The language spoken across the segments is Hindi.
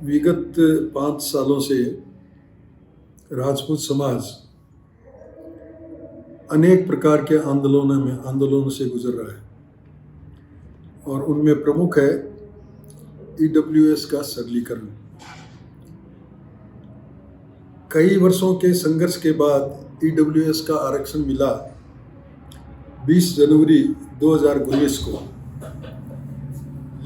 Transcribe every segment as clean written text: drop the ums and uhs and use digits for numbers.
विगत 5 सालों से राजपूत समाज अनेक प्रकार के आंदोलनों से गुजर रहा है और उनमें प्रमुख है ईडब्ल्यूएस का सरलीकरण। कई वर्षों के संघर्ष के बाद ईडब्ल्यूएस का आरक्षण मिला 20 जनवरी 2019 को,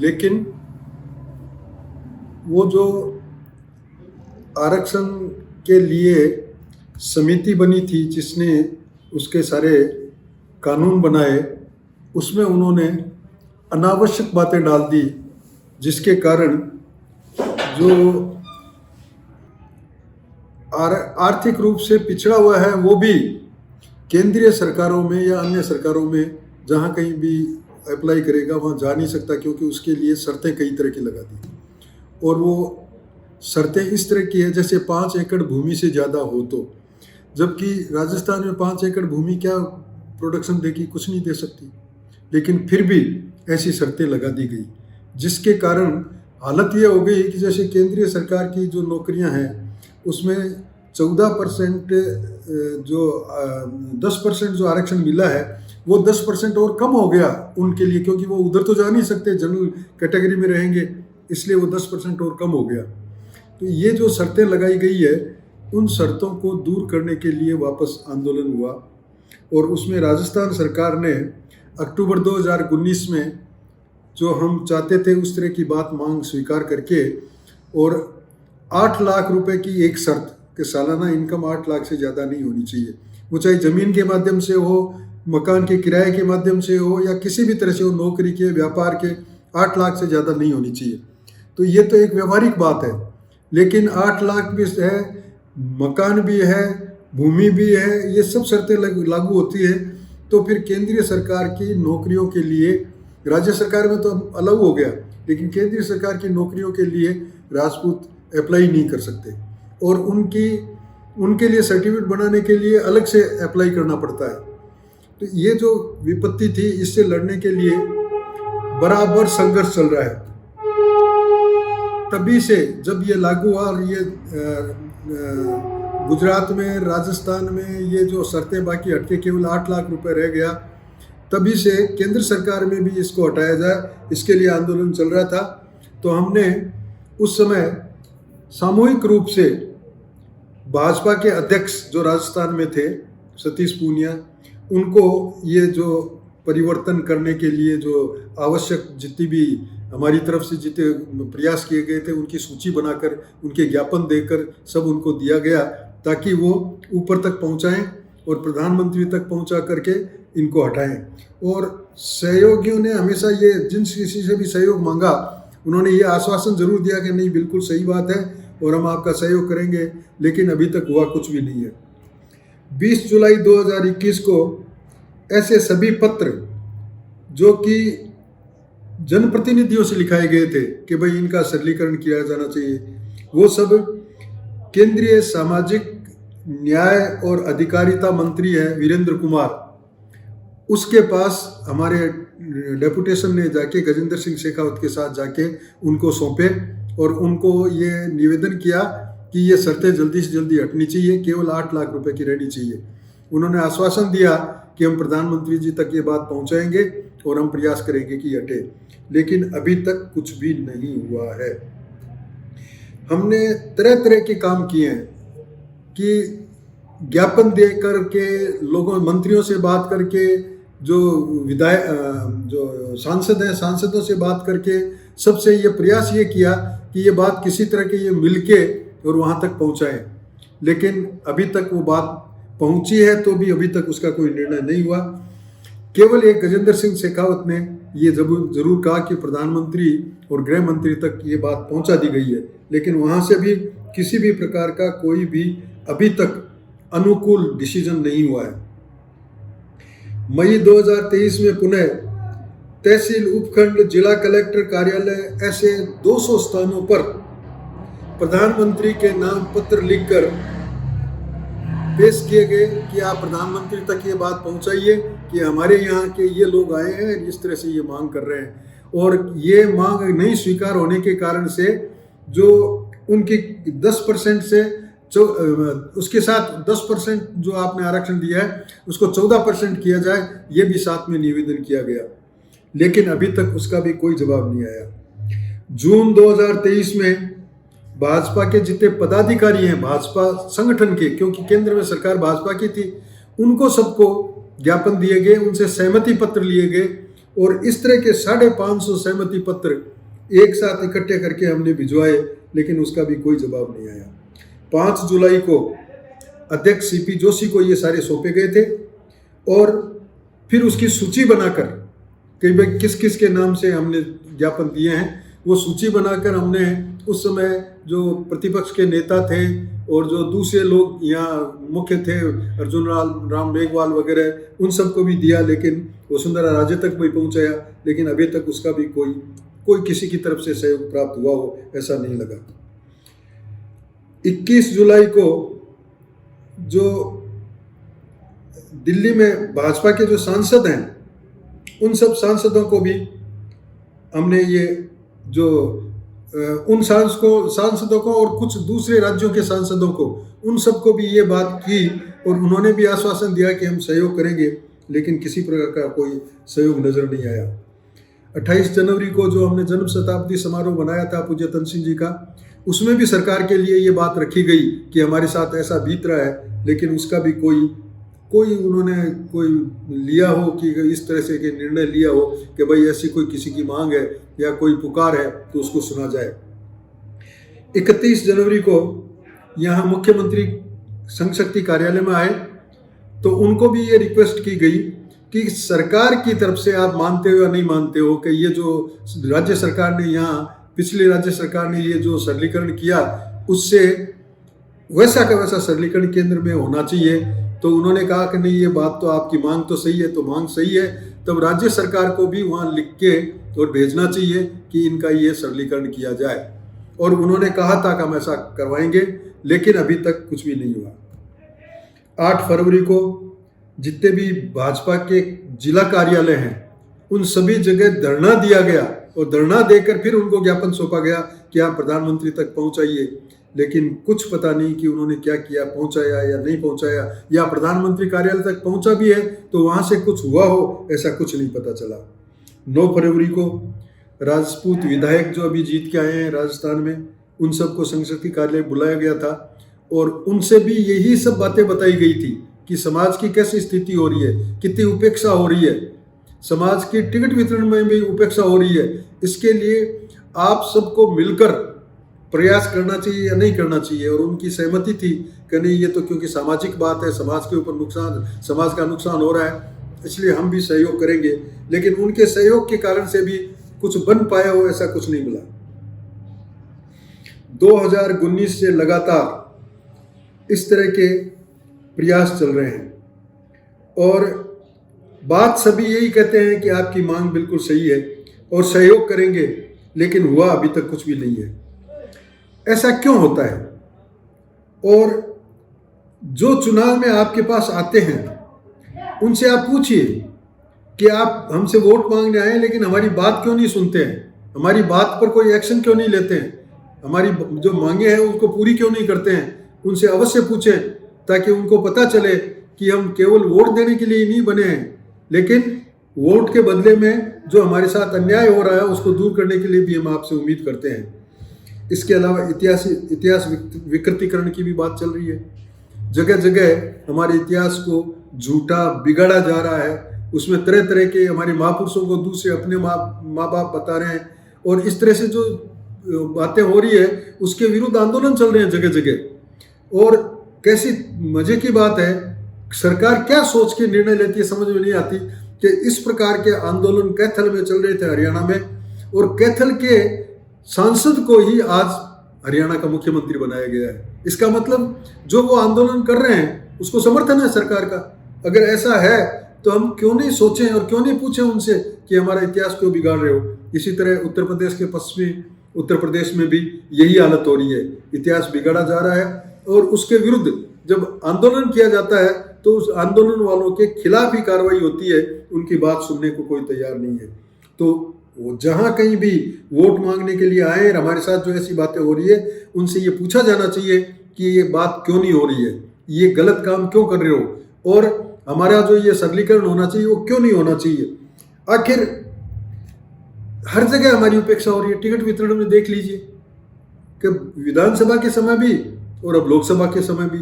लेकिन वो जो आरक्षण के लिए समिति बनी थी जिसने उसके सारे कानून बनाए, उसमें उन्होंने अनावश्यक बातें डाल दी, जिसके कारण जो आर्थिक रूप से पिछड़ा हुआ है वो भी केंद्रीय सरकारों में या अन्य सरकारों में जहाँ कहीं भी अप्लाई करेगा वहाँ जा नहीं सकता, क्योंकि उसके लिए शर्तें कई तरह की लगा दी। और वो शर्तें इस तरह की है जैसे 5 एकड़ भूमि से ज़्यादा हो तो, जबकि राजस्थान में 5 एकड़ भूमि क्या प्रोडक्शन देगी, कुछ नहीं दे सकती, लेकिन फिर भी ऐसी शर्तें लगा दी गई, जिसके कारण हालत ये हो गई कि जैसे केंद्रीय सरकार की जो नौकरियां हैं उसमें 14% जो 10% जो आरक्षण मिला है वो 10% और कम हो गया उनके लिए, क्योंकि वो उधर तो जा नहीं सकते, जनरल कैटेगरी में रहेंगे, इसलिए वो 10% और कम हो गया। तो ये जो शर्तें लगाई गई है उन शर्तों को दूर करने के लिए वापस आंदोलन हुआ और उसमें राजस्थान सरकार ने अक्टूबर 2019 में जो हम चाहते थे उस तरह की बात मांग स्वीकार करके और 8 लाख रुपए की एक शर्त कि सालाना इनकम 8 लाख से ज़्यादा नहीं होनी चाहिए, वो चाहे ज़मीन के माध्यम से हो, मकान के किराए के माध्यम से हो या किसी भी तरह से हो, नौकरी के व्यापार के 8 लाख से ज़्यादा नहीं होनी चाहिए। तो ये तो एक व्यवहारिक बात है, लेकिन 8 लाख भी है, मकान भी है, भूमि भी है, ये सब शर्तें लागू होती है। तो फिर केंद्रीय सरकार की नौकरियों के लिए, राज्य सरकार में तो अलग हो गया, लेकिन केंद्रीय सरकार की नौकरियों के लिए राजपूत अप्लाई नहीं कर सकते और उनके लिए सर्टिफिकेट बनाने के लिए अलग से अप्लाई करना पड़ता है। तो ये जो विपत्ति थी इससे लड़ने के लिए बराबर संघर्ष चल रहा है। तभी से जब ये लागू हुआ और ये गुजरात में, राजस्थान में ये जो शर्तें बाकी हटके केवल 8 लाख रुपए रह गया, तभी से केंद्र सरकार में भी इसको हटाया जाए, इसके लिए आंदोलन चल रहा था। तो हमने उस समय सामूहिक रूप से भाजपा के अध्यक्ष जो राजस्थान में थे, सतीश पूनिया, उनको ये जो परिवर्तन करने के लिए जो आवश्यक जितनी भी हमारी तरफ से जितने प्रयास किए गए थे उनकी सूची बनाकर, उनके ज्ञापन देकर सब उनको दिया गया ताकि वो ऊपर तक पहुंचाएं और प्रधानमंत्री तक पहुंचा करके इनको हटाएं। और सहयोगियों ने हमेशा ये जिन किसी से भी सहयोग मांगा उन्होंने ये आश्वासन जरूर दिया कि नहीं, बिल्कुल सही बात है और हम आपका सहयोग करेंगे, लेकिन अभी तक हुआ कुछ भी नहीं है। 20 जुलाई 2021 को ऐसे सभी पत्र जो कि जनप्रतिनिधियों से लिखाए गए थे कि भाई इनका सरलीकरण किया जाना चाहिए, वो सब केंद्रीय सामाजिक न्याय और अधिकारिता मंत्री है वीरेंद्र कुमार, उसके पास हमारे डेपुटेशन ने जाके गजेंद्र सिंह शेखावत के साथ जाके उनको सौंपे और उनको ये निवेदन किया कि ये शर्तें जल्दी से जल्दी हटनी चाहिए, केवल 8 लाख रुपए की रहनी चाहिए। उन्होंने आश्वासन दिया कि हम प्रधानमंत्री जी तक ये बात पहुंचाएंगे और हम प्रयास करेंगे कि हटे, लेकिन अभी तक कुछ भी नहीं हुआ है। हमने तरह तरह के काम किए हैं कि ज्ञापन दे करके, लोगों मंत्रियों से बात करके, जो जो सांसद हैं सांसदों से बात करके, सबसे ये प्रयास ये किया कि ये बात किसी तरह के ये मिलके और वहाँ तक पहुँचाएं, लेकिन अभी तक वो बात पहुँची है तो भी अभी तक उसका कोई निर्णय नहीं हुआ। केवल एक गजेंद्र सिंह शेखावत ने ये जरूर कहा कि प्रधानमंत्री और गृह मंत्री तक ये बात पहुँचा दी गई है, लेकिन वहाँ से भी किसी भी प्रकार का कोई भी अभी तक अनुकूल डिसीजन नहीं हुआ है। मई 2023 में पुनः तहसील, उपखंड, जिला कलेक्टर कार्यालय, ऐसे 200 स्थानों पर प्रधानमंत्री के नाम पत्र लिखकर पेश किए गए कि आप प्रधानमंत्री तक ये बात पहुंचाइए कि हमारे यहाँ के ये लोग आए हैं, इस तरह से ये मांग कर रहे हैं। और ये मांग नहीं स्वीकार होने के कारण से जो उनकी 10% से उसके साथ 10% जो आपने आरक्षण दिया है उसको 14% किया जाए, ये भी साथ में निवेदन किया गया, लेकिन अभी तक उसका भी कोई जवाब नहीं आया। जून 2023 में भाजपा के जितने पदाधिकारी हैं भाजपा संगठन के, क्योंकि केंद्र में सरकार भाजपा की थी, उनको सबको ज्ञापन दिए गए, उनसे सहमति पत्र लिए गए और इस तरह के 550 सहमति पत्र एक साथ इकट्ठे करके हमने भिजवाए, लेकिन उसका भी कोई जवाब नहीं आया। 5 जुलाई को अध्यक्ष सीपी जोशी को ये सारे सौंपे गए थे और फिर उसकी सूची बनाकर कि भाई किस किस के नाम से हमने ज्ञापन दिए हैं, वो सूची बनाकर हमने उस समय जो प्रतिपक्ष के नेता थे और जो दूसरे लोग यहाँ मुख्य थे, अर्जुन राम मेघवाल वगैरह, उन सबको भी दिया, लेकिन वसुंधरा राजे तक भी पहुँचाया, लेकिन अभी तक उसका भी कोई किसी की तरफ से सहयोग प्राप्त हुआ हो ऐसा नहीं लगा। 21 जुलाई को जो दिल्ली में भाजपा के जो सांसद हैं उन सब सांसदों को भी हमने ये जो उन सांसदों को और कुछ दूसरे राज्यों के सांसदों को, उन सबको भी ये बात की और उन्होंने भी आश्वासन दिया कि हम सहयोग करेंगे, लेकिन किसी प्रकार का कोई सहयोग नजर नहीं आया। 28 जनवरी को जो हमने जन्म शताब्दी समारोह बनाया था पूज्य तन सिंह जी का, उसमें भी सरकार के लिए ये बात रखी गई कि हमारे साथ ऐसा बीत रहा है, लेकिन उसका भी उन्होंने लिया हो कि इस तरह से निर्णय लिया हो कि भाई ऐसी कोई किसी की मांग है या कोई पुकार है तो उसको सुना जाए। 31 जनवरी को यहाँ मुख्यमंत्री संघ शक्ति कार्यालय में आए तो उनको भी ये रिक्वेस्ट की गई कि सरकार की तरफ से आप मानते हो या नहीं मानते हो कि ये जो राज्य सरकार ने पिछली राज्य सरकार ने ये जो सरलीकरण किया उससे वैसा का वैसा सरलीकरण केंद्र में होना चाहिए। तो उन्होंने कहा कि नहीं, ये बात तो आपकी मांग तो सही है, तो मांग सही है, तब राज्य सरकार को भी वहाँ लिख के और भेजना चाहिए कि इनका ये सरलीकरण किया जाए। और उन्होंने कहा था कि हम ऐसा करवाएंगे, लेकिन अभी तक कुछ भी नहीं हुआ। 8 फरवरी को जितने भी भाजपा के जिला कार्यालय हैं उन सभी जगह धरना दिया गया और धरना देकर फिर उनको ज्ञापन सौंपा गया कि आप प्रधानमंत्री तक पहुंचाइए, लेकिन कुछ पता नहीं कि उन्होंने क्या किया, पहुंचाया या नहीं पहुंचाया, या प्रधानमंत्री कार्यालय तक पहुंचा भी है तो वहां से कुछ हुआ हो, ऐसा कुछ नहीं पता चला। 9 फरवरी को राजपूत विधायक जो अभी जीत के आए हैं राजस्थान में, उन सबको संघ शक्ति कार्यालय बुलाया गया था और उनसे भी यही सब बातें बताई गई थी कि समाज की कैसी स्थिति हो रही है, कितनी उपेक्षा हो रही है, समाज की टिकट वितरण में भी उपेक्षा हो रही है। इसके लिए आप सबको मिलकर प्रयास करना चाहिए या नहीं करना चाहिए। और उनकी सहमति थी कि नहीं, ये तो क्योंकि सामाजिक बात है, समाज के ऊपर समाज का नुकसान हो रहा है, इसलिए हम भी सहयोग करेंगे। लेकिन उनके सहयोग के कारण से भी कुछ बन पाया हो ऐसा कुछ नहीं मिला। 2019 से लगातार इस तरह के प्रयास चल रहे हैं और बात सभी यही कहते हैं कि आपकी मांग बिल्कुल सही है और सहयोग करेंगे, लेकिन हुआ अभी तक कुछ भी नहीं है। ऐसा क्यों होता है? और जो चुनाव में आपके पास आते हैं उनसे आप पूछिए कि आप हमसे वोट मांगने आए लेकिन हमारी बात क्यों नहीं सुनते हैं, हमारी बात पर कोई एक्शन क्यों नहीं लेते हैं, हमारी जो मांगे हैं उनको पूरी क्यों नहीं करते हैं। उनसे अवश्य पूछें ताकि उनको पता चले कि हम केवल वोट देने के लिए नहीं बने हैं, लेकिन वोट के बदले में जो हमारे साथ अन्याय हो रहा है उसको दूर करने के लिए भी हम आपसे उम्मीद करते हैं। इसके अलावा इतिहास विकृतीकरण की भी बात चल रही है। जगह जगह हमारे इतिहास को झूठा बिगाड़ा जा रहा है, उसमें तरह तरह के हमारे महापुरुषों को दूसरे अपने माँ बाप बता रहे हैं और इस तरह से जो बातें हो रही है उसके विरुद्ध आंदोलन चल रहे हैं जगह जगह। और कैसी मजे की बात है, सरकार क्या सोच के निर्णय लेती है समझ में नहीं आती कि इस प्रकार के आंदोलन कैथल में चल रहे थे हरियाणा में, और कैथल के सांसद को ही आज हरियाणा का मुख्यमंत्री बनाया गया है। इसका मतलब जो वो आंदोलन कर रहे हैं उसको समर्थन है सरकार का। अगर ऐसा है तो हम क्यों नहीं सोचें और क्यों नहीं पूछें उनसे कि हमारा इतिहास क्यों बिगाड़ रहे हो। इसी तरह उत्तर प्रदेश के पश्चिमी उत्तर प्रदेश में भी यही हालत हो रही है, इतिहास बिगाड़ा जा रहा है और उसके विरुद्ध जब आंदोलन किया जाता है तो उस आंदोलन वालों के खिलाफ ही कार्रवाई होती है, उनकी बात सुनने को कोई तैयार नहीं है। तो वो जहाँ कहीं भी वोट मांगने के लिए आए और हमारे साथ जो ऐसी बातें हो रही है, उनसे ये पूछा जाना चाहिए कि ये बात क्यों नहीं हो रही है, ये गलत काम क्यों कर रहे हो, और हमारा जो ये सरलीकरण होना चाहिए वो क्यों नहीं होना चाहिए। आखिर हर जगह हमारी उपेक्षा हो रही है। टिकट वितरण में देख लीजिए कि विधानसभा के समय भी और अब लोकसभा के समय भी,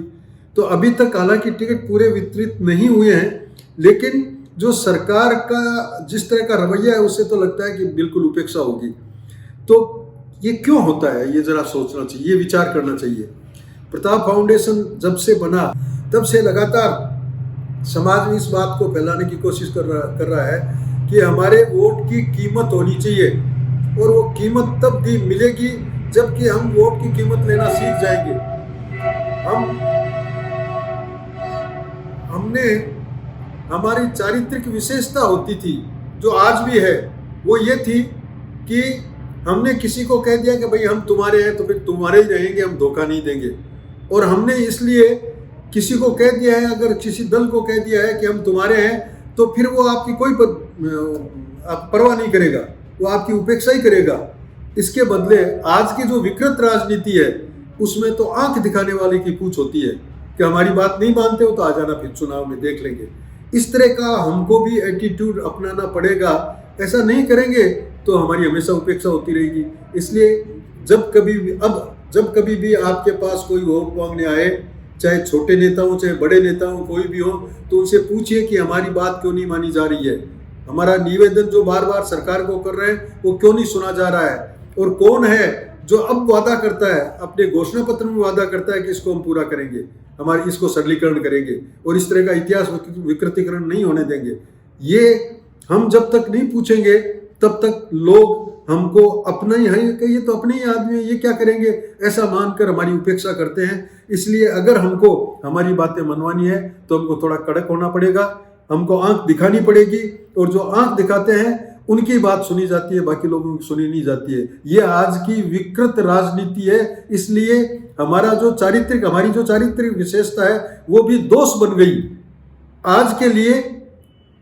तो अभी तक हालांकि टिकट पूरे वितरित नहीं हुए हैं, लेकिन जो सरकार का जिस तरह का रवैया है उससे तो लगता है कि बिल्कुल उपेक्षा होगी। तो ये क्यों होता है, ये जरा सोचना चाहिए, ये विचार करना चाहिए। प्रताप फाउंडेशन जब से बना तब से लगातार समाज में इस बात को फैलाने की कोशिश कर रहा है कि हमारे वोट की कीमत होनी चाहिए, और वो कीमत तब भी मिलेगी जबकि हम वोट की कीमत लेना सीख जाएंगे। हमने हमारी चारित्रिक विशेषता होती थी जो आज भी है, वो ये थी कि हमने किसी को कह दिया कि भाई हम तुम्हारे हैं तो फिर तुम्हारे ही रहेंगे, हम धोखा नहीं देंगे। और हमने इसलिए किसी को कह दिया है, अगर किसी दल को कह दिया है कि हम तुम्हारे हैं, तो फिर वो आपकी कोई परवाह नहीं करेगा, वो आपकी उपेक्षा ही करेगा। इसके बदले आज की जो विकृत राजनीति है उसमें तो आंख दिखाने वाले की पूछ होती है कि हमारी बात नहीं मानते हो तो आ जाना, फिर चुनाव में देख लेंगे। इस तरह का हमको भी एटीट्यूड अपनाना पड़ेगा। ऐसा नहीं करेंगे तो हमारी हमेशा उपेक्षा होती रहेगी। इसलिए जब कभी भी आपके पास कोई वोट मांगने आए, चाहे छोटे नेता हो चाहे बड़े नेता हो, कोई भी हो, तो उनसे पूछिए कि हमारी बात क्यों नहीं मानी जा रही है, हमारा निवेदन जो बार बार सरकार को कर रहे हैं वो क्यों नहीं सुना जा रहा है, और कौन है जो अब वादा करता है, अपने घोषणा पत्र में वादा करता है कि इसको हम पूरा करेंगे, हमारी इसको सरलीकरण करेंगे और इस तरह का इतिहास विकृतीकरण नहीं होने देंगे। ये हम जब तक नहीं पूछेंगे तब तक लोग हमको अपना ही है कि ये तो अपने ही आदमी है, ये क्या करेंगे, ऐसा मानकर हमारी उपेक्षा करते हैं। इसलिए अगर हमको हमारी बातें मनवानी है तो हमको थोड़ा कड़क होना पड़ेगा, हमको आंख दिखानी पड़ेगी, और जो आंख दिखाते हैं उनकी बात सुनी जाती है, बाकी लोगों की सुनी नहीं जाती है। ये आज की विकृत राजनीति है। इसलिए हमारी जो चारित्रिक विशेषता है वो भी दोष बन गई। आज के लिए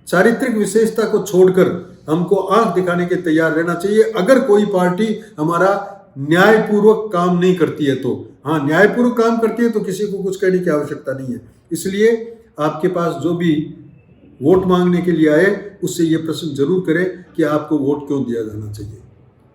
चारित्रिक विशेषता को छोड़कर हमको आंख दिखाने के तैयार रहना चाहिए। अगर कोई पार्टी हमारा न्यायपूर्वक काम नहीं करती है तो, हाँ, न्यायपूर्वक काम करती है तो किसी को कुछ कहने की आवश्यकता नहीं है। इसलिए आपके पास जो भी वोट मांगने के लिए आए उससे ये प्रश्न जरूर करें कि आपको वोट क्यों दिया जाना चाहिए।